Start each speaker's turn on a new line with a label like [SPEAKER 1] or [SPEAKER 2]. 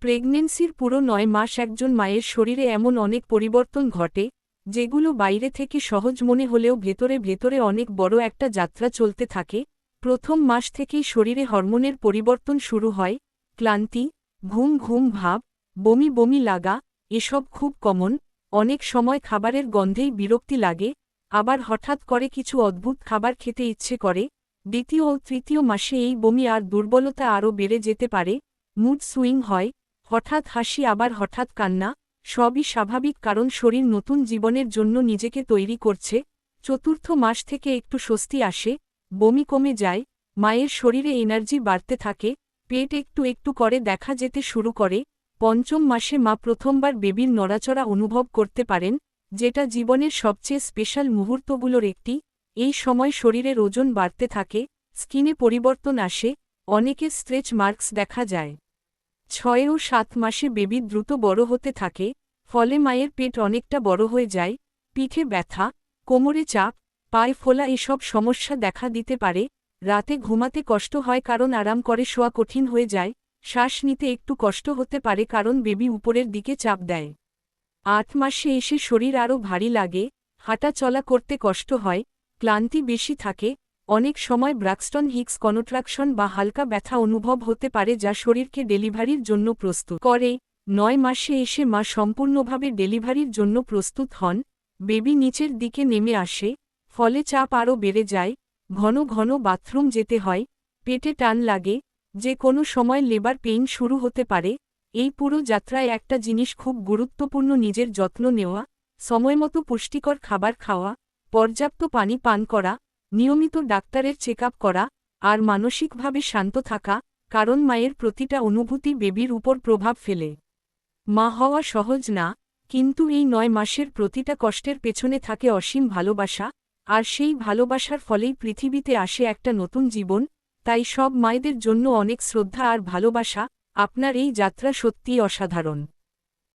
[SPEAKER 1] প্রেগনেন্সির পুরো ৯ মাস একজন মায়ের শরীরে এমন অনেক পরিবর্তন ঘটে, যেগুলো বাইরে থেকে সহজ মনে হলেও ভেতরে ভেতরে অনেক বড় একটা যাত্রা চলতে থাকে। প্রথম মাস থেকেই শরীরে হরমোনের পরিবর্তন শুরু হয়। ক্লান্তি, ঘুম ঘুম ভাব, বমি বমি লাগা, এসব খুব কমন। অনেক সময় খাবারের গন্ধেই বিরক্তি লাগে, আবার হঠাৎ করে কিছু অদ্ভুত খাবার খেতে ইচ্ছে করে। দ্বিতীয় ও তৃতীয় মাসে এই বমি আর দুর্বলতা আরও বেড়ে যেতে পারে। মুড সুইং হয়, হঠাৎ হাসি আবার হঠাৎ কান্না। সবই স্বাভাবিক, কারণ শরীর নতুন জীবনের জন্য নিজেকে তৈরি করছে। চতুর্থ মাস থেকে একটু স্বস্তি আসে, বমি কমে যায়, মায়ের শরীরে এনার্জি বাড়তে থাকে, পেট একটু একটু করে দেখা যেতে শুরু করে। পঞ্চম মাসে মা প্রথমবার বেবির নড়াচড়া অনুভব করতে পারেন, যেটা জীবনের সবচেয়ে স্পেশাল মুহূর্তগুলোর একটি। এই সময় শরীরের ওজন বাড়তে থাকে, স্কিনে পরিবর্তন আসে, অনেকে স্ট্রেচ মার্কস দেখা যায়। ৬ ও ৭ মাসে বেবি দ্রুত বড় হতে থাকে, ফলে মায়ের পেট অনেকটা বড় হয়ে যায়। পিঠে ব্যথা, কোমরে চাপ, পায়ে ফোলা এসব সমস্যা দেখা দিতে পারে। রাতে ঘুমাতে কষ্ট হয় কারণ আরাম করে শোয়া কঠিন হয়ে যায়। শ্বাস নিতে একটু কষ্ট হতে পারে কারণ বেবি উপরের দিকে চাপ দেয়। ৮ মাসে এসে শরীর আরও ভারী লাগে, হাঁটা চলা করতে কষ্ট হয়, ক্লান্তি বেশি থাকে। অনেক সময় ব্র্যাক্সটন হিক্স কনট্রাকশন বা হালকা ব্যথা অনুভব হতে পারে, যা শরীরকে ডেলিভারির জন্য প্রস্তুত করে। ৯ মাসে এসে মা সম্পূর্ণভাবে ডেলিভারির জন্য প্রস্তুত হন। বেবি নিচের দিকে নেমে আসে, ফলে চাপ আরও বেড়ে যায়, ঘন ঘন বাথরুম যেতে হয়, পেটে টান লাগে, যে কোনো সময় লেবার পেইন শুরু হতে পারে। এই পুরো যাত্রায় একটা জিনিস খুব গুরুত্বপূর্ণ: নিজের যত্ন নেওয়া, সময়মতো পুষ্টিকর খাবার খাওয়া, পর্যাপ্ত পানি পান করা, নিয়মিত ডাক্তারের চেকআপ করা, আর মানসিকভাবে শান্ত থাকা, কারণ মায়ের প্রতিটা অনুভূতি বেবির উপর প্রভাব ফেলে। মা হওয়া সহজ না, কিন্তু এই ৯ মাসের প্রতিটা কষ্টের পেছনে থাকে অসীম ভালোবাসা, আর সেই ভালোবাসার ফলেই পৃথিবীতে আসে একটা নতুন জীবন। তাই সব মায়েদের জন্য অনেক শ্রদ্ধা আর ভালোবাসা। আপনার এই যাত্রা সত্যিই অসাধারণ।